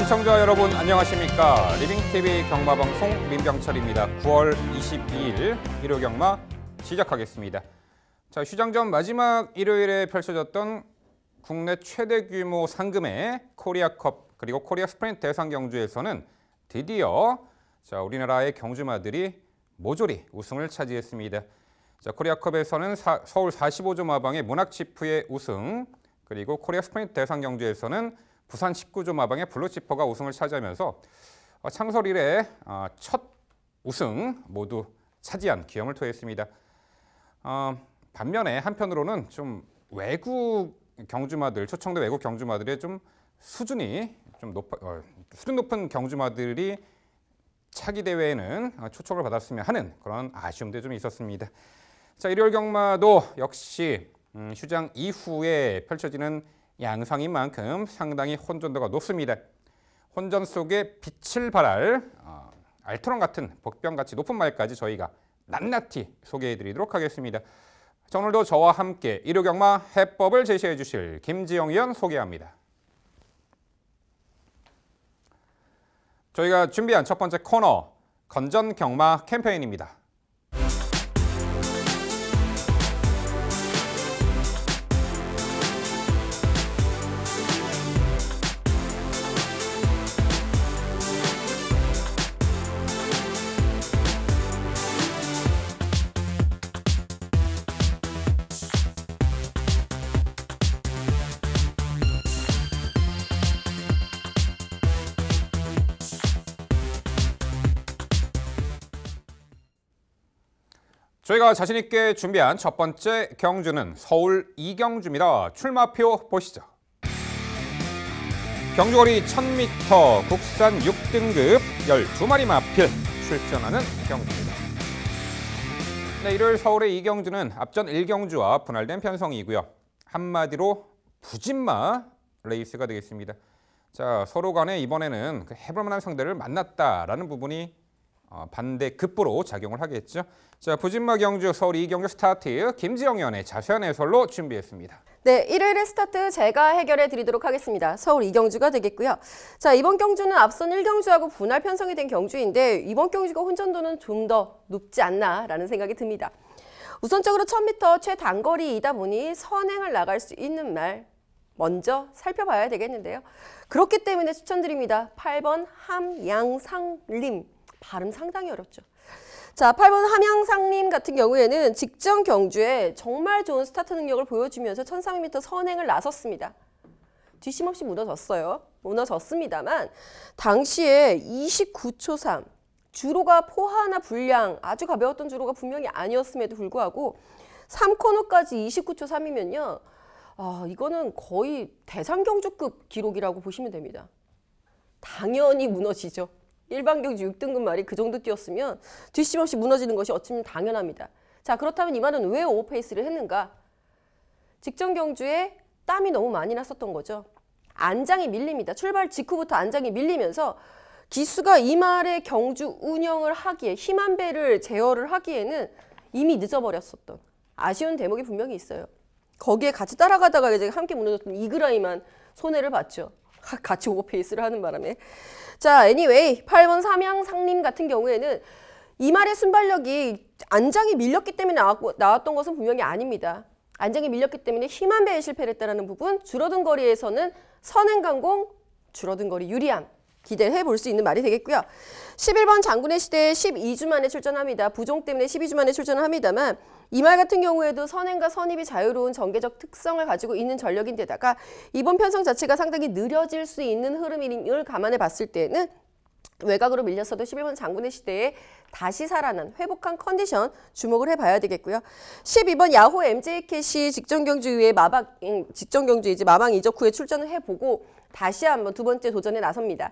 시청자 여러분 안녕하십니까. 리빙TV 경마방송 민병철입니다. 9월 22일 일요 경마 시작하겠습니다. 자, 휴장전 마지막 일요일에 펼쳐졌던 국내 최대 규모 상금의 코리아컵 그리고 코리아 스프린트 대상 경주에서는 드디어 우리나라의 경주마들이 모조리 우승을 차지했습니다. 자, 코리아컵에서는 서울 45조 마방의 문학지프의 우승, 그리고 코리아 스프린트 대상 경주에서는 부산 19조 마방의 블루지퍼가 우승을 차지하면서 창설 이래 첫 우승 모두 차지한 기염을 토했습니다. 반면에 한편으로는 좀 외국 경주마들, 초청대 외국 경주마들의 좀 수준이 좀 수준 높은 경주마들이 차기 대회에는 초청을 받았으면 하는 그런 아쉬움도 좀 있었습니다. 자, 일요일 경마도 역시 휴장 이후에 펼쳐지는 양상인 만큼 상당히 혼전도가 높습니다. 혼전 속에 빛을 발할 알토론 같은 복병같이 높은 말까지 저희가 낱낱이 소개해드리도록 하겠습니다. 자, 오늘도 저와 함께 일요 경마 해법을 제시해 주실 김지영 위원 소개합니다. 저희가 준비한 첫 번째 코너, 건전 경마 캠페인입니다. 저희가 자신 있게 준비한 첫 번째 경주는 서울 이경주입니다. 출마표 보시죠. 경주거리 1000m 국산 6등급 12마리 마필 출전하는 경주입니다. 네, 일요일 서울의 이경주는 앞전 1경주와 분할된 편성이고요. 한마디로 부진마 레이스가 되겠습니다. 자, 서로 간에 이번에는 해볼 만한 상대를 만났다라는 부분이 반대급부로 작용을 하겠죠. 자, 부진마 경주 서울 이경주 스타트 김지영 위원의 자세한 해설로 준비했습니다. 네, 일요일의 스타트 제가 해결해 드리도록 하겠습니다. 서울 이경주가 되겠고요. 자, 이번 경주는 앞선 1경주하고 분할 편성이 된 경주인데 이번 경주가 혼전도는 좀 더 높지 않나라는 생각이 듭니다. 우선적으로 1000m 최단거리이다 보니 선행을 나갈 수 있는 말 먼저 살펴봐야 되겠는데요. 그렇기 때문에 추천드립니다. 8번 함양상림. 발음 상당히 어렵죠. 자, 8번 함양상림 같은 경우에는 직전 경주에 정말 좋은 스타트 능력을 보여주면서 1300m 선행을 나섰습니다. 뒷심 없이 무너졌어요. 무너졌습니다만 당시에 29초 3, 주로가 포하나 불량, 아주 가벼웠던 주로가 분명히 아니었음에도 불구하고 3코너까지 29초 3이면요. 이거는 거의 대상 경주급 기록이라고 보시면 됩니다. 당연히 무너지죠. 일반 경주 6등급 말이 그 정도 뛰었으면 뒷심 없이 무너지는 것이 어쩌면 당연합니다. 자, 그렇다면 이 말은 왜 오버페이스를 했는가? 직전 경주에 땀이 너무 많이 났었던 거죠. 안장이 밀립니다. 출발 직후부터 안장이 밀리면서 기수가 이 말의 경주 운영을 하기에 힘한 배를 제어를 하기에는 이미 늦어버렸었던 아쉬운 대목이 분명히 있어요. 거기에 같이 따라가다가 이제 함께 무너졌던 이그라이만 손해를 봤죠. 같이 오버페이스를 하는 바람에. 자, anyway 8번 삼양상림 같은 경우에는 이 말의 순발력이 안장이 밀렸기 때문에 나왔던 것은 분명히 아닙니다. 안장이 밀렸기 때문에 힘한 배에 실패를 했다는 부분, 줄어든 거리에서는 선행강공, 줄어든 거리 유리함 기대해 볼 수 있는 말이 되겠고요. 11번 장군의 시대에 12주 만에 출전합니다. 부종 때문에 12주 만에 출전을 합니다만 이 말 같은 경우에도 선행과 선입이 자유로운 전개적 특성을 가지고 있는 전력인데다가 이번 편성 자체가 상당히 느려질 수 있는 흐름을 감안해 봤을 때는 외곽으로 밀렸어도 11번 장군의 시대에 다시 살아난 회복한 컨디션 주목을 해봐야 되겠고요. 12번 야호 MJ캣이 직전 경주 이후에 마방 이적 후에 출전을 해보고 다시 한번 두 번째 도전에 나섭니다.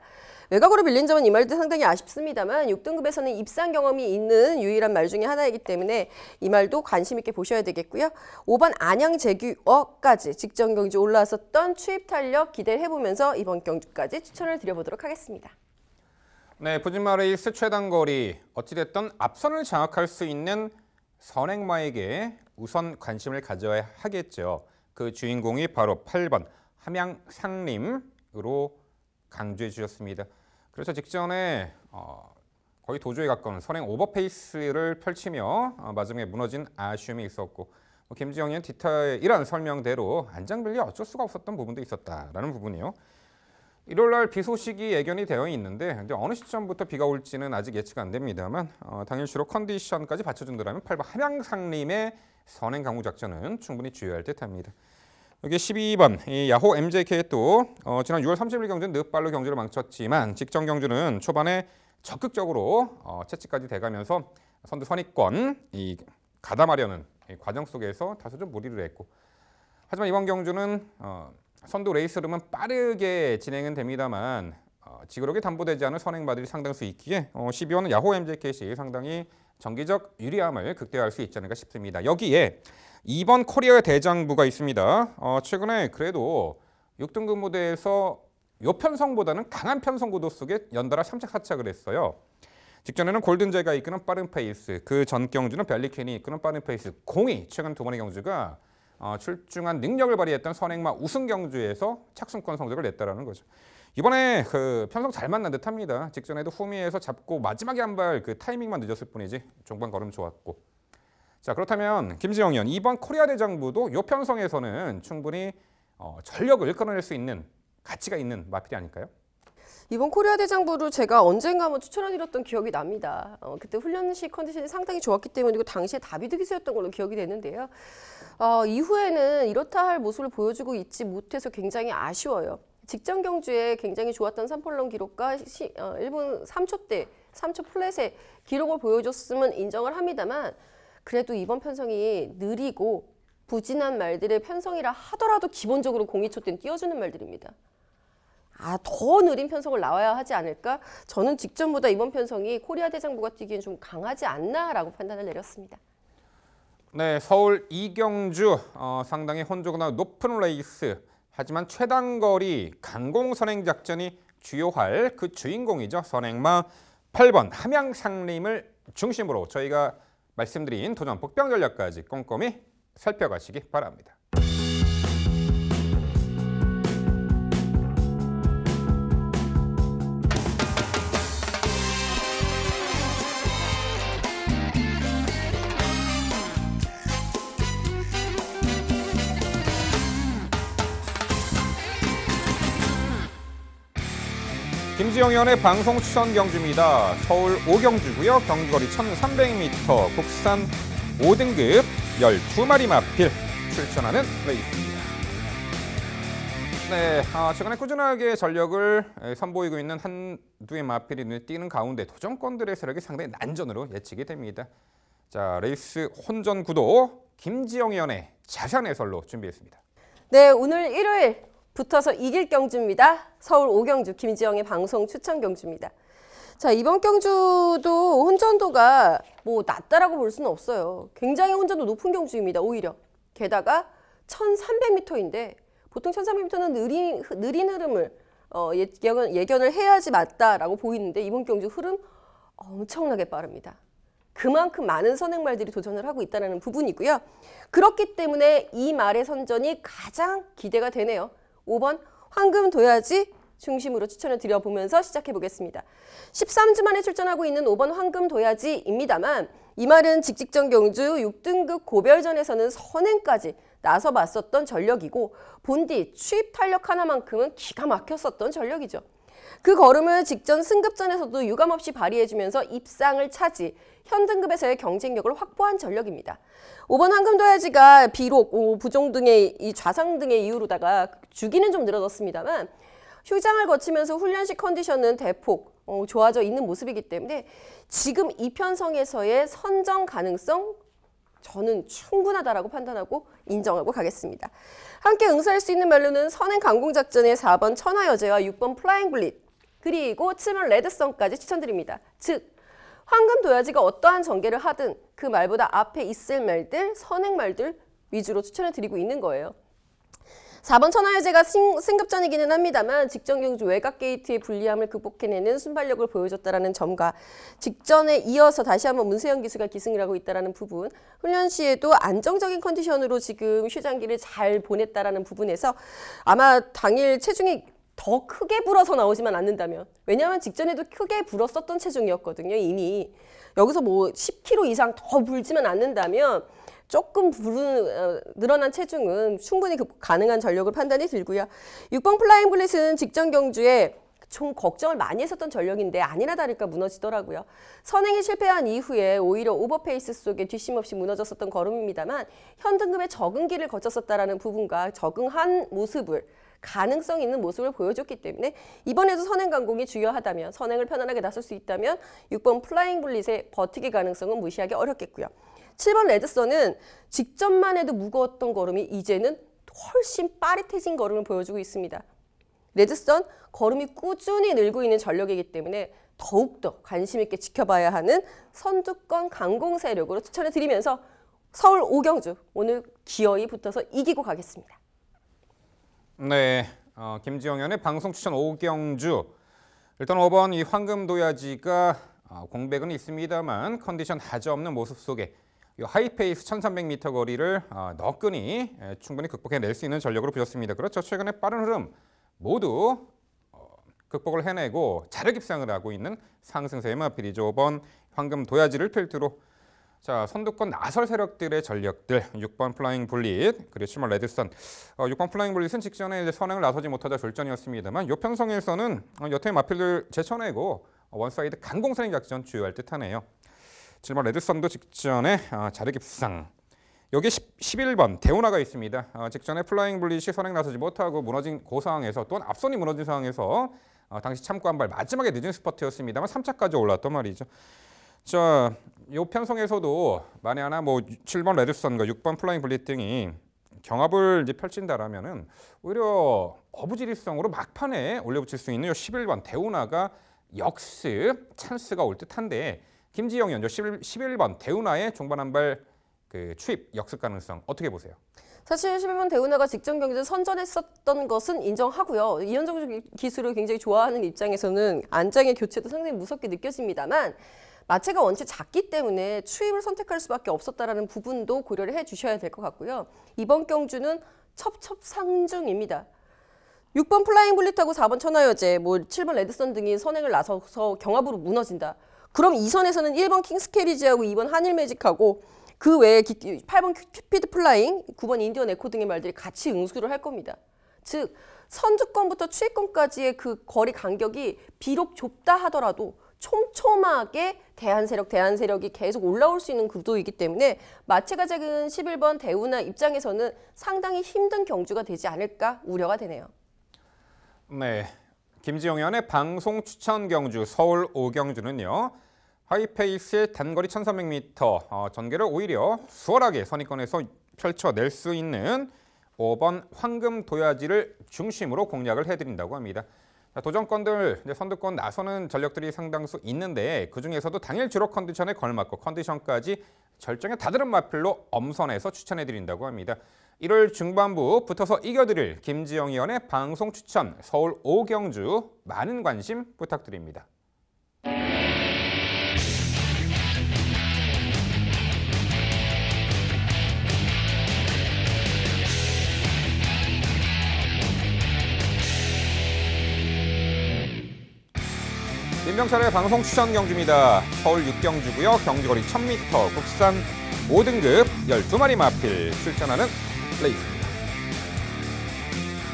외곽으로 밀린 점은 이 말도 상당히 아쉽습니다만 6등급에서는 입상 경험이 있는 유일한 말 중에 하나이기 때문에 이 말도 관심 있게 보셔야 되겠고요. 5번 안양제규어까지 직전 경주 올라왔었던 추입 탄력 기대를 해보면서 이번 경주까지 추천을 드려보도록 하겠습니다. 네, 부진마 레이스 최단거리 어찌됐든 앞선을 장악할 수 있는 선행마에게 우선 관심을 가져야 하겠죠. 그 주인공이 바로 8번 함양상림으로 강조해 주셨습니다. 그래서 직전에 거의 도주에 가까운 선행 오버페이스를 펼치며 마지막에 무너진 아쉬움이 있었고 김지영은 디테일한 설명대로 안장빌리 어쩔 수가 없었던 부분도 있었다라는 부분이요. 일요일날 비 소식이 예견이 되어 있는데 어느 시점부터 비가 올지는 아직 예측 안 됩니다만 당일치로 컨디션까지 받쳐준다면 8번 함양상림의 선행 강구 작전은 충분히 주의할 듯합니다. 여기 12번 이 야호 MJK 또 지난 6월 30일 경주는 늦발로 경주를 망쳤지만 직전 경주는 초반에 적극적으로 채찍까지 돼가면서 선두 선입권 가담하려는 과정 속에서 다소 좀 무리를 했고 하지만 이번 경주는 선두 레이스 흐름은 빠르게 진행은 됩니다만 지그럽게 담보되지 않은 선행마들이 상당수 있기에 12호는 야호 MJKC 상당히 정기적 유리함을 극대화할 수 있지 않을까 싶습니다. 여기에 2번 코리아 대장부가 있습니다. 최근에 그래도 6등급 무대에서 요 편성보다는 강한 편성 구도 속에 연달아 3착 4착을 했어요. 직전에는 골든제가 이끄는 빠른 페이스, 그 전 경주는 벨리켄이 이끄는 빠른 페이스, 공이 최근 두 번의 경주가 출중한 능력을 발휘했던 선행마 우승 경주에서 착승권 성적을 냈다라는 거죠. 이번에 그 편성 잘 만난 듯합니다. 직전에도 후미에서 잡고 마지막에 한 발 그 타이밍만 늦었을 뿐이지 종반 걸음 좋았고. 자 그렇다면 김지영 의원 2번 코리아 대장부도 요 편성에서는 충분히 전력을 끌어낼 수 있는 가치가 있는 마필이 아닐까요? 이번 코리아 대장부를 제가 언젠가 한번 추천해드렸던 기억이 납니다. 그때 훈련시 컨디션이 상당히 좋았기 때문에 그 당시에 다비드 기수였던 걸로 기억이 되는데요. 이후에는 이렇다 할 모습을 보여주고 있지 못해서 굉장히 아쉬워요. 직전 경주에 굉장히 좋았던 3펄런 기록과 1분 3초대, 3초 플랫의 기록을 보여줬으면 인정을 합니다만 그래도 이번 편성이 느리고 부진한 말들의 편성이라 하더라도 기본적으로 02초 때는 띄워주는 말들입니다. 더 느린 편성을 나와야 하지 않을까? 저는 직전보다 이번 편성이 코리아 대장부가 뛰기엔 좀 강하지 않나라고 판단을 내렸습니다. 네, 서울 이경주 상당히 혼조가 높은 레이스. 하지만 최단거리 강공선행 작전이 주요할 그 주인공이죠. 선행마 8번 함양상림을 중심으로 저희가 말씀드린 도전 복병 전략까지 꼼꼼히 살펴가시기 바랍니다. 김지영 의원의 방송 추천 경주입니다. 서울 5경주고요. 경주거리 1300m, 국산 5등급 12마리 마필 출전하는 레이스입니다. 네, 최근에 꾸준하게 전력을 선보이고 있는 한두의 마필이 눈에 띄는 가운데 도전권들의 세력이 상당히 난전으로 예측이 됩니다. 자, 레이스 혼전 구도 김지영 의원의 자세한 해설로 준비했습니다. 네, 오늘 일요일 붙어서 이길 경주입니다. 서울 5경주 김지영의 방송 추천 경주입니다. 자, 이번 경주도 혼전도가 뭐 낮다라고 볼 수는 없어요. 굉장히 혼전도 높은 경주입니다. 오히려. 게다가 1300m인데 보통 1300m는 느린 흐름을 예견을 해야지 맞다라고 보이는데 이번 경주 흐름 엄청나게 빠릅니다. 그만큼 많은 선행말들이 도전을 하고 있다는 부분이고요. 그렇기 때문에 이 말의 선전이 가장 기대가 되네요. 5번 황금 도야지 중심으로 추천을 드려보면서 시작해 보겠습니다. 13주 만에 출전하고 있는 5번 황금 도야지입니다만 이 말은 직직전 경주 6등급 고별전에서는 선행까지 나서 봤었던 전력이고 본디 추입 탄력 하나만큼은 기가 막혔었던 전력이죠. 그 걸음을 직전 승급전에서도 유감없이 발휘해주면서 입상을 차지 현등급에서의 경쟁력을 확보한 전력입니다. 5번 황금도야지가 비록 부종 등의 이 좌상 등의 이유로다가 주기는 좀 늘어졌습니다만 휴장을 거치면서 훈련식 컨디션은 대폭 좋아져 있는 모습이기 때문에 지금 이 편성에서의 선정 가능성 저는 충분하다라고 판단하고 인정하고 가겠습니다. 함께 응수할 수 있는 말로는 선행 강공작전의 4번 천하여제와 6번 플라잉 블릿 그리고 7번 레드선까지 추천드립니다. 즉 황금 도야지가 어떠한 전개를 하든 그 말보다 앞에 있을 말들, 선행 말들 위주로 추천을 드리고 있는 거예요. 4번 천하여제가 승급전이기는 합니다만 직전 경주 외곽 게이트의 불리함을 극복해내는 순발력을 보여줬다는 점과 직전에 이어서 다시 한번 문세영 기수가 기승을 하고 있다는 부분, 훈련 시에도 안정적인 컨디션으로 지금 휴장기를 잘 보냈다는 부분에서 아마 당일 체중이 더 크게 불어서 나오지만 않는다면, 왜냐하면 직전에도 크게 불었었던 체중이었거든요. 이미 여기서 뭐 10kg 이상 더 불지만 않는다면 조금 늘어난 체중은 충분히 극복 가능한 전력을 판단이 들고요. 6번 플라잉 블릿은 직전 경주에 좀 걱정을 많이 했었던 전력인데 아니나 다를까 무너지더라고요. 선행이 실패한 이후에 오히려 오버페이스 속에 뒷심 없이 무너졌었던 걸음입니다만 현등급의 적응기를 거쳤었다라는 부분과 적응한 모습을 가능성 있는 모습을 보여줬기 때문에 이번에도 선행 강공이 중요하다면 선행을 편안하게 나설 수 있다면 6번 플라잉 블릿의 버티기 가능성은 무시하기 어렵겠고요. 7번 레드선은 직전만 해도 무거웠던 걸음이 이제는 훨씬 빠릿해진 걸음을 보여주고 있습니다. 레드선 걸음이 꾸준히 늘고 있는 전력이기 때문에 더욱더 관심 있게 지켜봐야 하는 선두권 강공 세력으로 추천을 드리면서 서울 5경주 오늘 기어이 붙어서 이기고 가겠습니다. 네, 김지영현의 방송 추천 5경주. 일단 5번 이 황금도야지가 공백은 있습니다만 컨디션 하저없는 모습 속에 이 하이페이스 1300m 거리를 너끈히 충분히 극복해낼 수 있는 전력으로 보였습니다. 그렇죠. 최근에 빠른 흐름 모두 극복을 해내고 자력입상을 하고 있는 상승세의 마필이죠. 5번 황금도야지를 필두로 자, 선두권 나설 세력들의 전력들 6번 플라잉 블릿 그리고 7번 레드선 6번 플라잉 블릿은 직전에 이제 선행을 나서지 못하자 졸전이었습니다만 요 편성에서는 여태의 마필들 제쳐내고 원사이드 강공선행 작전 주요할 듯하네요. 7번 레드선도 직전에 자력입상 여기 11번 대운하가 있습니다. 직전에 플라잉 블릿이 선행 나서지 못하고 무너진 그 상황에서 또는 앞선이 무너진 상황에서 당시 참고 한 발 마지막에 늦은 스퍼트였습니다만 3차까지 올랐단 말이죠. 자, 이 편성에서도 만에 하나 뭐 7번 레드선과 6번 플라잉 블릿 등이 경합을 이제 펼친다라면은 오히려 어부지리성으로 막판에 올려붙일 수 있는 이 11번 대운하가 역습 찬스가 올 듯한데 김지영 연조 11번 대운하의 종반 한 발 그 추입 역습 가능성 어떻게 보세요? 사실 11번 대운하가 직전 경기에서 선전했었던 것은 인정하고요. 이현정 기술을 굉장히 좋아하는 입장에서는 안장의 교체도 상당히 무섭게 느껴집니다만 마체가 원체 작기 때문에 추입을 선택할 수밖에 없었다라는 부분도 고려를 해주셔야 될 것 같고요. 이번 경주는 첩첩상중입니다. 6번 플라잉 블릿하고 4번 천하여제, 뭐 7번 레드선 등이 선행을 나서서 경합으로 무너진다. 그럼 이 선에서는 1번 킹스캐리지하고 2번 한일매직하고 그 외에 8번 큐피드 플라잉, 9번 인디언 에코 등의 말들이 같이 응수를 할 겁니다. 즉 선두권부터 추입권까지의 그 거리 간격이 비록 좁다 하더라도 촘촘하게 대한세력이 계속 올라올 수 있는 구도이기 때문에 마체가 작은 11번 대운하 입장에서는 상당히 힘든 경주가 되지 않을까 우려가 되네요. 네, 김지영현의 방송 추천 경주 서울 5경주는요. 하이페이스의 단거리 1300m 전개를 오히려 수월하게 선입권에서 펼쳐낼 수 있는 5번 황금도야지를 중심으로 공략을 해드린다고 합니다. 도전권들, 선두권 나서는 전력들이 상당수 있는데 그중에서도 당일 주로 컨디션에 걸맞고 컨디션까지 절정에 다다른 마필로 엄선해서 추천해드린다고 합니다. 1월 중반부 붙어서 이겨드릴 김지영 의원의 방송 추천 서울 5경주 많은 관심 부탁드립니다. 민병철의 방송 추천 경주입니다. 서울 6경주고요. 경주거리 1000m, 국산 5등급 12마리 마필 출전하는 레이스입니다.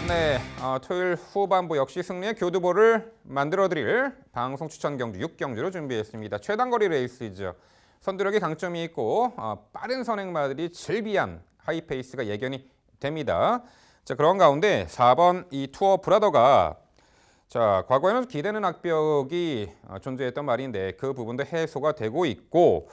네, 토요일 후반부 역시 승리의 교두보를 만들어드릴 방송 추천 경주 6경주로 준비했습니다. 최단거리 레이스이죠. 선두력이 강점이 있고 빠른 선행마들이 즐비한 하이페이스가 예견이 됩니다. 자, 그런 가운데 4번 이 투어 브라더가 자, 과거에는 기대는 악벽이 존재했던 말인데 그 부분도 해소가 되고 있고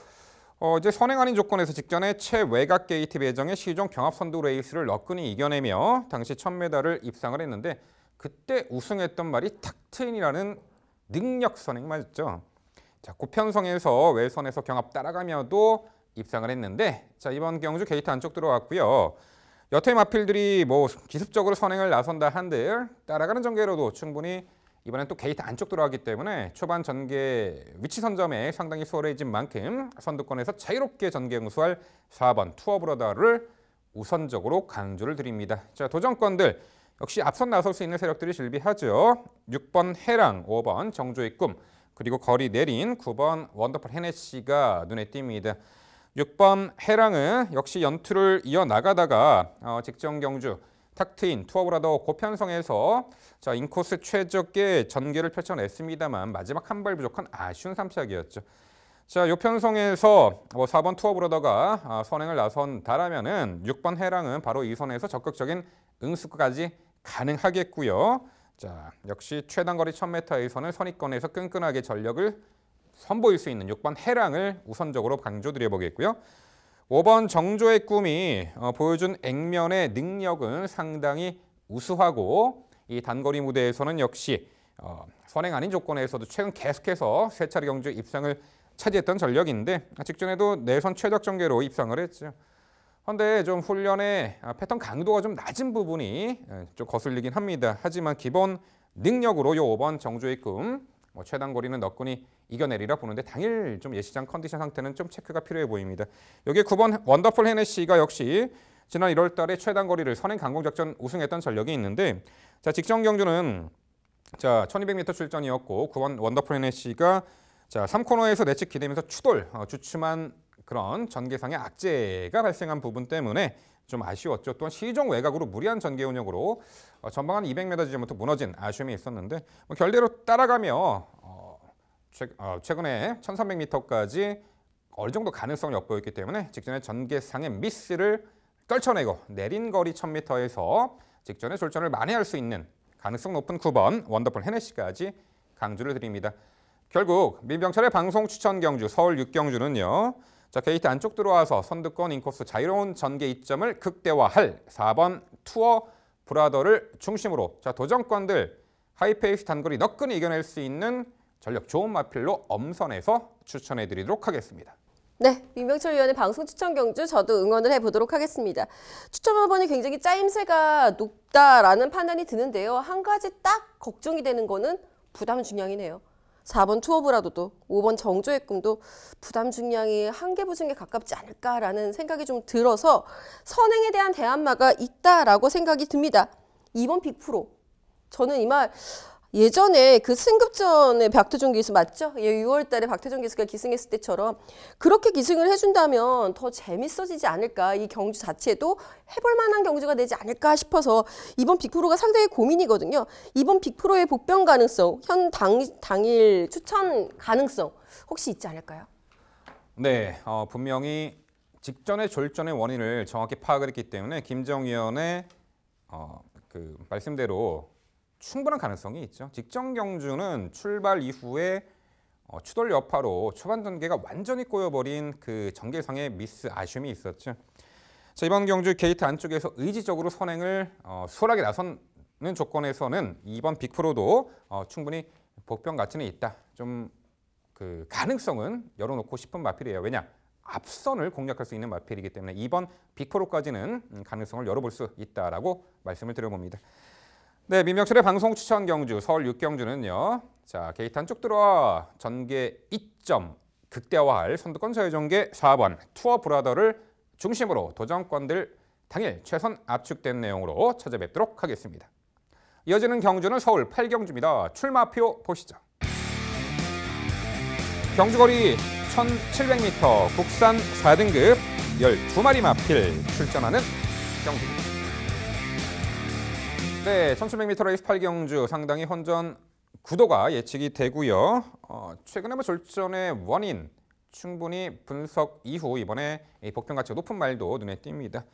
이제 선행 아닌 조건에서 직전에 최외곽 게이트 배정의 시종 경합 선두 레이스를 너끈히 이겨내며 당시 1000m를 입상을 했는데 그때 우승했던 말이 탁트인이라는 능력 선행 맞죠? 자, 고편성에서 외선에서 경합 따라가며도 입상을 했는데 자, 이번 경주 게이트 안쪽 들어왔고요. 여태 마필들이 뭐 기습적으로 선행을 나선다 한들 따라가는 전개로도 충분히 이번엔 또 게이트 안쪽 들어가기 때문에 초반 전개 위치 선점에 상당히 수월해진 만큼 선두권에서 자유롭게 전개 응수할 4번 투어 브라더를 우선적으로 강조를 드립니다. 자, 도전권들 역시 앞선 나설 수 있는 세력들이 즐비하죠. 6번 해랑, 5번 정조의 꿈, 그리고 거리 내린 9번 원더풀 헤네시가 눈에 띕니다. 6번 해랑은 역시 연투를 이어나가다가 직전 경주 탁트인 투어브라더 고편성에서 인코스 최적의 전개를 펼쳐냈습니다만 마지막 한 발 부족한 아쉬운 3착이었죠. 자, 요 편성에서 4번 투어브라더가 선행을 나선다라면은 6번 해랑은 바로 이 선에서 적극적인 응수까지 가능하겠고요. 자, 역시 최단거리 1000m에서는 선입권에서 끈끈하게 전력을 선보일 수 있는 6번 해랑을 우선적으로 강조드려 보겠고요. 5번 정조의 꿈이 보여준 액면의 능력은 상당히 우수하고 이 단거리 무대에서는 역시 선행 아닌 조건에서도 최근 계속해서 세 차례 경주 입상을 차지했던 전력인데 직전에도 내선 최적 전개로 입상을 했죠. 그런데 좀 훈련의 패턴 강도가 좀 낮은 부분이 좀 거슬리긴 합니다. 하지만 기본 능력으로 이 5번 정조의 꿈 최단거리는 너끈히 이겨내리라 보는데 당일 좀 예시장 컨디션 상태는 좀 체크가 필요해 보입니다. 여기에 9번 원더풀 헤네시가 역시 지난 1월 달에 최단거리를 선행 강공작전 우승했던 전력이 있는데 자, 직전 경주는 자, 1200m 출전이었고 9번 원더풀 헤네시가 자, 3코너에서 내측 기대면서 추돌, 주춤한 그런 전개상의 악재가 발생한 부분 때문에 좀 아쉬웠죠. 또한 시종 외곽으로 무리한 전개 운영으로 전방 한 200m 지점부터 무너진 아쉬움이 있었는데 결대로 따라가며 최근에 1300m까지 어느 정도 가능성을 엿보였기 때문에 직전에 전개상의 미스를 떨쳐내고 내린 거리 1000m에서 직전에 졸전을 만회할 수 있는 가능성 높은 9번 원더풀 헤네시까지 강조를 드립니다. 결국 민병철의 방송 추천 경주 서울 6경주는요. 자, 게이트 안쪽 들어와서 선두권 인코스 자유로운 전개 이점을 극대화할 4번 투어 브라더를 중심으로 자, 도전권들 하이페이스 단거리 너끈히 이겨낼 수 있는 전력 좋은 마필로 엄선해서 추천해드리도록 하겠습니다. 네, 민병철 위원의 방송 추천 경주 저도 응원을 해보도록 하겠습니다. 추천 부분이 굉장히 짜임새가 높다라는 판단이 드는데요. 한 가지 딱 걱정이 되는 거는 부담 중량이네요. 4번 투어브라더도 5번 정조의 꿈도 부담 중량이 한계 부중에 가깝지 않을까라는 생각이 좀 들어서 선행에 대한 대안마가 있다라고 생각이 듭니다. 2번 빅프로. 저는 이 말 예전에 그 승급전에 박태종 기수 맞죠? 6월 달에 박태종 기수가 기승했을 때처럼 그렇게 기승을 해준다면 더 재밌어지지 않을까. 이 경주 자체도 해볼 만한 경주가 되지 않을까 싶어서 이번 빅프로가 상당히 고민이거든요. 이번 빅프로의 복병 가능성, 당일 추천 가능성 혹시 있지 않을까요? 네, 분명히 직전의 졸전의 원인을 정확히 파악을 했기 때문에 김정 위원의 그 말씀대로 충분한 가능성이 있죠. 직전 경주는 출발 이후에 추돌 여파로 초반 전개가 완전히 꼬여버린 그 전개상의 미스 아쉬움이 있었죠. 자, 이번 경주 게이트 안쪽에서 의지적으로 선행을 수월하게 나서는 조건에서는 이번 빅프로도 충분히 복병 가치는 있다. 좀 그 가능성은 열어놓고 싶은 마필이에요. 왜냐? 앞선을 공략할 수 있는 마필이기 때문에 이번 빅프로까지는 가능성을 열어볼 수 있다라고 말씀을 드려봅니다. 네, 민병철의 방송 추천 경주 서울 6경주는요. 자, 게이트 안쪽 들어와 전개 2점 극대화할 선두권 자유전개 4번 투어 브라더를 중심으로 도전권들 당일 최선 압축된 내용으로 찾아뵙도록 하겠습니다. 이어지는 경주는 서울 8경주입니다. 출마표 보시죠. 경주거리 1700m 국산 4등급 12마리 마필 출전하는 경주입니다. 네, 1700m 레이스 8경주 상당히 혼전 구도가 예측이 되고요. 최근에 졸전의 원인 충분히 분석 이후 이번에 복병 가치가 높은 말도 눈에 띕니다.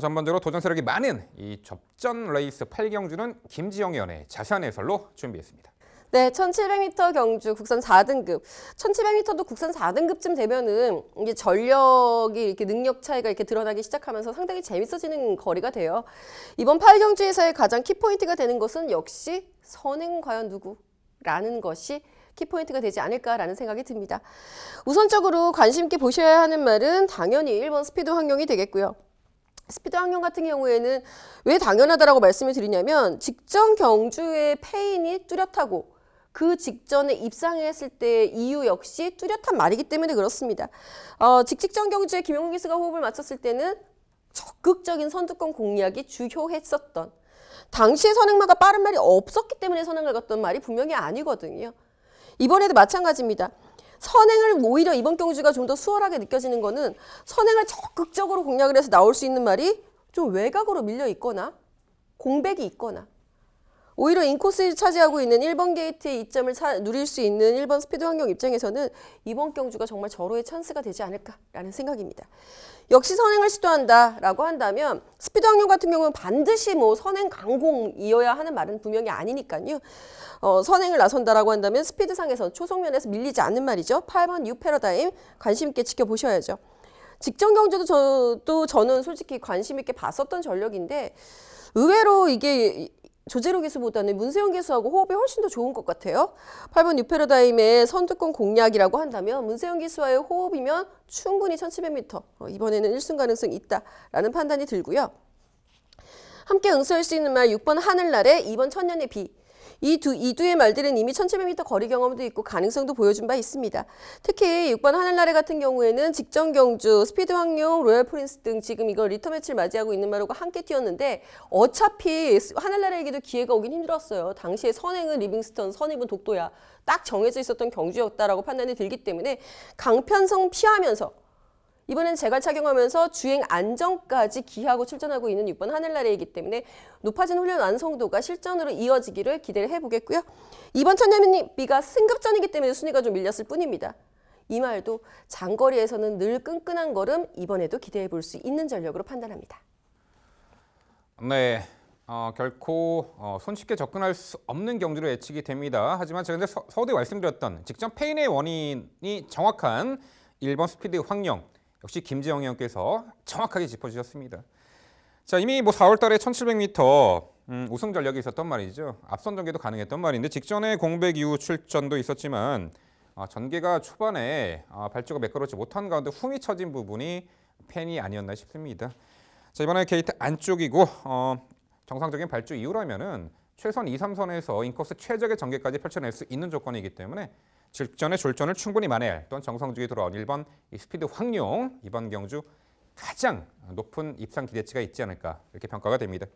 전반적으로 도전 세력이 많은 이 접전 레이스 8경주는 김지영 위원의 자세한 해설로 준비했습니다. 네, 1700m 경주 국산 4등급. 1700m도 국산 4등급쯤 되면은 이게 전력이 이렇게 능력 차이가 이렇게 드러나기 시작하면서 상당히 재밌어지는 거리가 돼요. 이번 8경주에서의 가장 키포인트가 되는 것은 역시 선행 과연 누구라는 것이 키포인트가 되지 않을까라는 생각이 듭니다. 우선적으로 관심 있게 보셔야 하는 말은 당연히 1번 스피드 환경이 되겠고요. 스피드 환경 같은 경우에는 왜 당연하다라고 말씀을 드리냐면 직전 경주의 페인이 뚜렷하고 그 직전에 입상했을 때 이유 역시 뚜렷한 말이기 때문에 그렇습니다. 직전 경주에 김용국 기수가 호흡을 맞췄을 때는 적극적인 선두권 공략이 주효했었던 당시에 선행마가 빠른 말이 없었기 때문에 선행을 갔던 말이 분명히 아니거든요. 이번에도 마찬가지입니다. 선행을 오히려 이번 경주가 좀 더 수월하게 느껴지는 거는 선행을 적극적으로 공략을 해서 나올 수 있는 말이 좀 외곽으로 밀려 있거나 공백이 있거나 오히려 인코스를 차지하고 있는 1번 게이트의 이점을 누릴 수 있는 1번 스피드 환경 입장에서는 이번 경주가 정말 절호의 찬스가 되지 않을까라는 생각입니다. 역시 선행을 시도한다라고 한다면 스피드 환경 같은 경우는 반드시 뭐 선행 강공이어야 하는 말은 분명히 아니니까요. 선행을 나선다라고 한다면 스피드상에서 초속면에서 밀리지 않는 말이죠. 8번 뉴 패러다임 관심 있게 지켜보셔야죠. 직전 경주도 저는 솔직히 관심 있게 봤었던 전력인데 의외로 이게 조재로 기수보다는 문세영 기수하고 호흡이 훨씬 더 좋은 것 같아요. 8번 뉴 패러다임의 선두권 공략이라고 한다면 문세영 기수와의 호흡이면 충분히 1700m 이번에는 1승 가능성이 있다라는 판단이 들고요. 함께 응수할 수 있는 말 6번 하늘날에 2번 천년의 비. 이 두의 말들은 이미 1700m 거리 경험도 있고 가능성도 보여준 바 있습니다. 특히 6번 하늘나래 같은 경우에는 직전 경주, 스피드 황룡, 로얄 프린스 등 지금 이거 리터 매치를 맞이하고 있는 말하고 함께 뛰었는데 어차피 하늘나래에게도 기회가 오긴 힘들었어요. 당시에 선행은 리빙스턴, 선입은 독도야. 딱 정해져 있었던 경주였다라고 판단이 들기 때문에 강편성 피하면서 이번엔 제가 착용하면서 주행 안정까지 기하고 출전하고 있는 6번 하늘나래이기 때문에 높아진 훈련 완성도가 실전으로 이어지기를 기대를 해보겠고요. 이번 천년비가 승급전이기 때문에 순위가 좀 밀렸을 뿐입니다. 이 말도 장거리에서는 늘 끈끈한 걸음 이번에도 기대해 볼 수 있는 전력으로 판단합니다. 네, 결코 손쉽게 접근할 수 없는 경주로 예측이 됩니다. 하지만 제가 서두에 말씀드렸던 직전 페인의 원인이 정확한 1번 스피드 황룡. 역시 김지영 의원께서 정확하게 짚어주셨습니다. 자, 이미 4월 달에 1700m 우승 전력이 있었던 말이죠. 앞선 전개도 가능했던 말인데 직전에 공백 이후 출전도 있었지만 전개가 초반에 발주가 매끄럽지 못한 가운데 흠이 처진 부분이 팬이 아니었나 싶습니다. 자, 이번에 게이트 안쪽이고 정상적인 발주 이후라면은 최선 2, 3선에서 인코스 최적의 전개까지 펼쳐낼 수 있는 조건이기 때문에 직전의 졸전을 충분히 만회할 또한 정상적이 돌아온 1번 스피드 황룡 이번 경주 가장 높은 입상 기대치가 있지 않을까 이렇게 평가가 됩니다.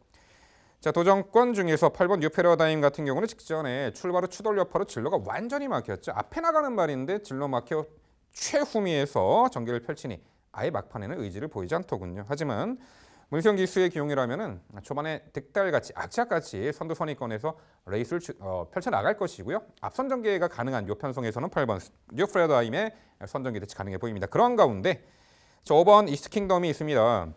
자, 도전권 중에서 8번 뉴 패러다임 같은 경우는 직전에 출발 후 추돌 여파로 진로가 완전히 막혔죠. 앞에 나가는 말인데 진로 막혀 최후미에서 전개를 펼치니 아예 막판에는 의지를 보이지 않더군요. 하지만 문세영 기수의 기용이라면은 초반에 득달같이 악착같이 선두 선의권에서 레이스를 펼쳐나갈 것이고요. 앞선 전개가 가능한 요 편성에서는 8번 뉴 패러다임의 선전기 대치 가능해 보입니다. 그런 가운데 5번 이스트 킹덤이 있습니다.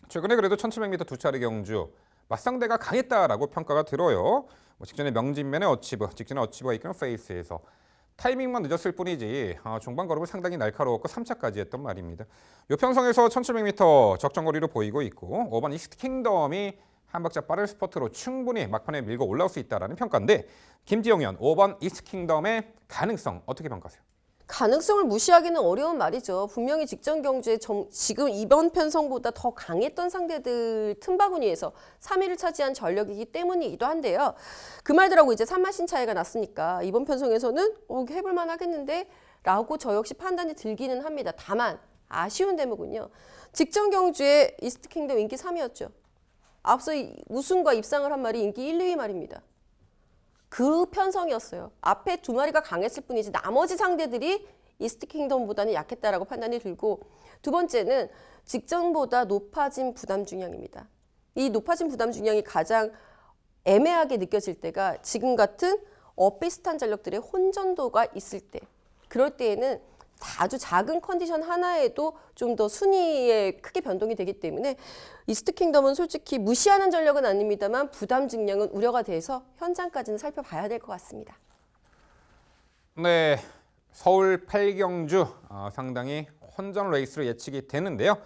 최근에 그래도 1700m 두 차례 경주 맞상대가 강했다라고 평가가 들어요. 직전에 명진면의 어치브, 직전에 어치브가 이끄는 페이스에서 타이밍만 늦었을 뿐이지 중반 걸음은 상당히 날카로웠고 3차까지 했던 말입니다. 이 편성에서 1700m 적정거리로 보이고 있고 5번 이스트 킹덤이 한 박자 빠른 스퍼트로 충분히 막판에 밀고 올라올 수 있다는 평가인데 김지영 의원 5번 이스트 킹덤의 가능성 어떻게 평가하세요? 가능성을 무시하기는 어려운 말이죠. 분명히 직전 경주에 지금 이번 편성보다 더 강했던 상대들 틈바구니에서 3위를 차지한 전력이기 때문이기도 한데요. 그 말들하고 이제 3마신 차이가 났으니까 이번 편성에서는 해볼만 하겠는데 라고 저 역시 판단이 들기는 합니다. 다만 아쉬운 대목은요. 직전 경주에 이스트 킹덤 인기 3위였죠. 앞서 우승과 입상을 한 말이 인기 1, 2위 말입니다. 그 편성이었어요. 앞에 두 마리가 강했을 뿐이지 나머지 상대들이 이스트 킹덤보다는 약했다라고 판단이 들고 두 번째는 직전보다 높아진 부담 중량입니다. 이 높아진 부담 중량이 가장 애매하게 느껴질 때가 지금 같은 비슷한 전력들의 혼전도가 있을 때 그럴 때에는 아주 작은 컨디션 하나에도 좀 더 순위에 크게 변동이 되기 때문에 이스트 킹덤은 솔직히 무시하는 전력은 아닙니다만 부담 증량은 우려가 돼서 현장까지는 살펴봐야 될 것 같습니다. 네, 서울 8경주 상당히 혼전 레이스로 예측이 되는데요.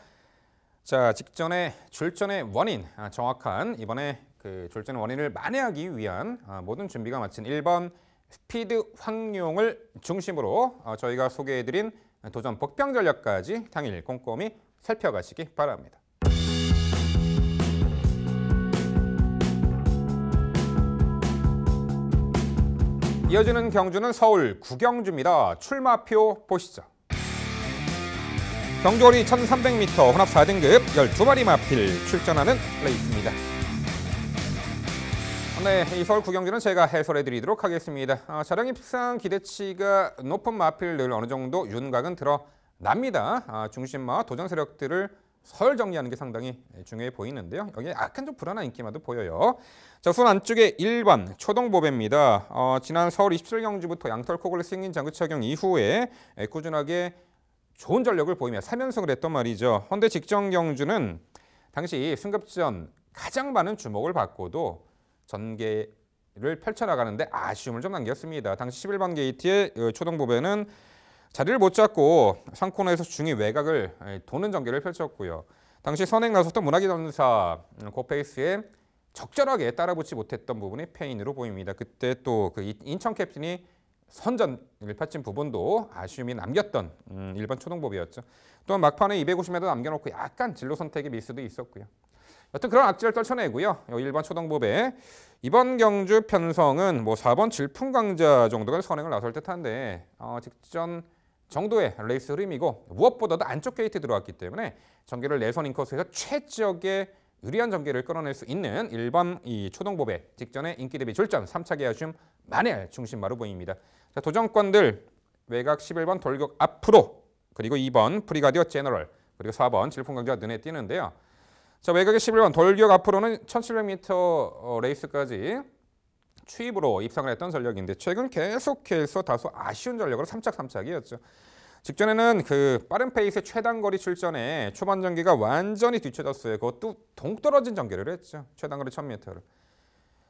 자, 직전에 졸전의 원인 정확한 이번에 그 졸전의 원인을 만회하기 위한 모든 준비가 마친 1번 스피드 황룡을 중심으로 저희가 소개해드린 도전 복병 전략까지 당일 꼼꼼히 살펴가시기 바랍니다. 이어지는 경주는 서울 9경주입니다. 출마표 보시죠. 경주거리 1300m 혼합 4등급 12마리 마필 출전하는 레이스입니다. 네, 이 서울 구경주는 제가 해설해 드리도록 하겠습니다. 자량이 비싼 기대치가 높은 마필 늘 어느 정도 윤곽은 드러납니다. 중심과 도전 세력들을 서열 정리하는 게 상당히 중요해 보이는데요. 여기에 약간 좀 불안한 인기마도 보여요. 자, 우선 안쪽에 1번 초동보배입니다. 지난 서울 27경주부터 양털 코골 승인 장구 착용 이후에 꾸준하게 좋은 전력을 보이며 3연승을 했던 말이죠. 헌데 직전 경주는 당시 승급전 가장 많은 주목을 받고도 전개를 펼쳐나가는데 아쉬움을 좀 남겼습니다. 당시 11번 게이트의 초동보배는 자리를 못 잡고 상코너에서 중위 외곽을 도는 전개를 펼쳤고요. 당시 선행 나섰던 문학의 전사 고페이스에 적절하게 따라붙지 못했던 부분이 페인으로 보입니다. 그때 또 그 인천 캡틴이 선전을 펼친 부분도 아쉬움이 남겼던 1번 초동보배였죠. 또한 막판에 250m 남겨놓고 약간 진로 선택의 미스도 있었고요. 여튼 그런 악재를 떨쳐내고요. 1번 초동보배. 이번 경주 편성은 4번 질풍강자 정도가 선행을 나설 듯한데 직전 정도의 레이스 흐름이고 무엇보다도 안쪽 게이트 들어왔기 때문에 전개를 내선 인코스에서 최적의 유리한 전개를 끌어낼 수 있는 1번 이 초동보배 직전에 인기 대비 줄전 3차기 아쉬움 만회할 중심마로 보입니다. 자, 도전권들 외곽 11번 돌격 앞으로 그리고 2번 프리가디오 제너럴 그리고 4번 질풍강자 눈에 띄는데요. 자, 외곽의 11번 돌격 앞으로는 1700m 레이스까지 추입으로 입상을 했던 전력인데 최근 계속해서 다소 아쉬운 전력으로 3착이었죠. 직전에는 그 빠른 페이스의 최단거리 출전에 초반 전개가 완전히 뒤쳐졌어요. 그것도 동떨어진 전개를 했죠. 최단거리 1000m를.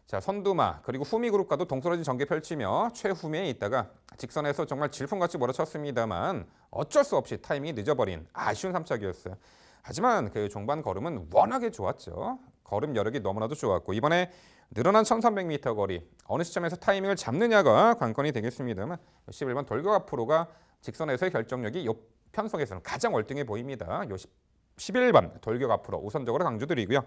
자, 선두마 그리고 후미 그룹과도 동떨어진 전개 펼치며 최후미에 있다가 직선에서 정말 질풍같이 몰아쳤습니다만 어쩔 수 없이 타이밍이 늦어버린 아쉬운 3착이었어요. 하지만 그 종반 걸음은 워낙에 좋았죠. 걸음 여력이 너무나도 좋았고 이번에 늘어난 1300m 거리 어느 시점에서 타이밍을 잡느냐가 관건이 되겠습니다만 11번 돌격 앞으로가 직선에서의 결정력이 이 편성에서는 가장 월등해 보입니다. 11번 돌격 앞으로 우선적으로 강조드리고요.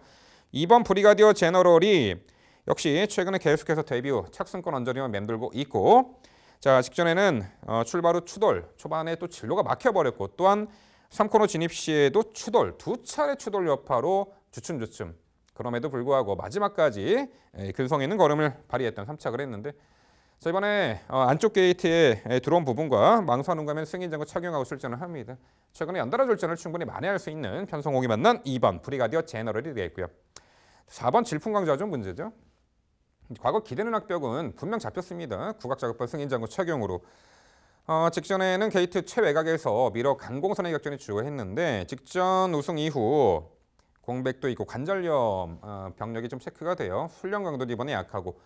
2번 브리가디오 제너럴이 역시 최근에 계속해서 데뷔 후 착승권 언저리만 맴돌고 있고 자 직전에는 출발 후 추돌 초반에 또 진로가 막혀버렸고 또한 3코너 진입 시에도 추돌 두 차례 추돌 여파로 주춤주춤 그럼에도 불구하고 마지막까지 근성 있는 걸음을 발휘했던 3착을 했는데 자, 이번에 안쪽 게이트에 들어온 부분과 망사는 가면 승인장구 착용하고 출전을 합니다. 최근에 연달아 출전을 충분히 만회할 수 있는 편성홍이 만난 2번 브리가디오 제너럴이 되겠고요. 4번 질풍강자가 좀 문제죠. 과거 기대는 악벽은 분명 잡혔습니다. 국악자급반 승인장구 착용으로. 직전에는 게이트 최외곽에서 미러 강공선의 격전이 주요했는데 직전 우승 이후 공백도 있고 관절염 병력이 좀 체크가 돼요. 훈련 강도도 이번에 약하고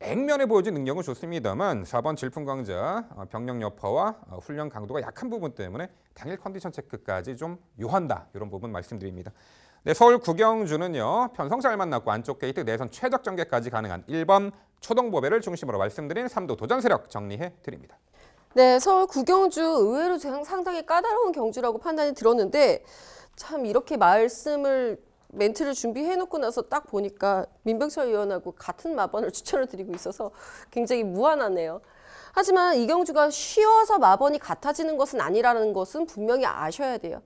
액면에 보여진 능력은 좋습니다만 4번 질풍강자 병력 여파와 훈련 강도가 약한 부분 때문에 당일 컨디션 체크까지 좀 요한다. 이런 부분 말씀드립니다. 네, 서울 구경주는요. 편성 잘 만났고 안쪽 게이트 내선 최적 전개까지 가능한 1번 초동보배를 중심으로 말씀드린 3도 도전 세력 정리해 드립니다. 네, 서울 구경주 의외로 상당히 까다로운 경주라고 판단이 들었는데 참 이렇게 멘트를 준비해놓고 나서 딱 보니까 민병철 의원하고 같은 마번을 추천을 드리고 있어서 굉장히 무안하네요. 하지만 이 경주가 쉬워서 마번이 같아지는 것은 아니라는 것은 분명히 아셔야 돼요.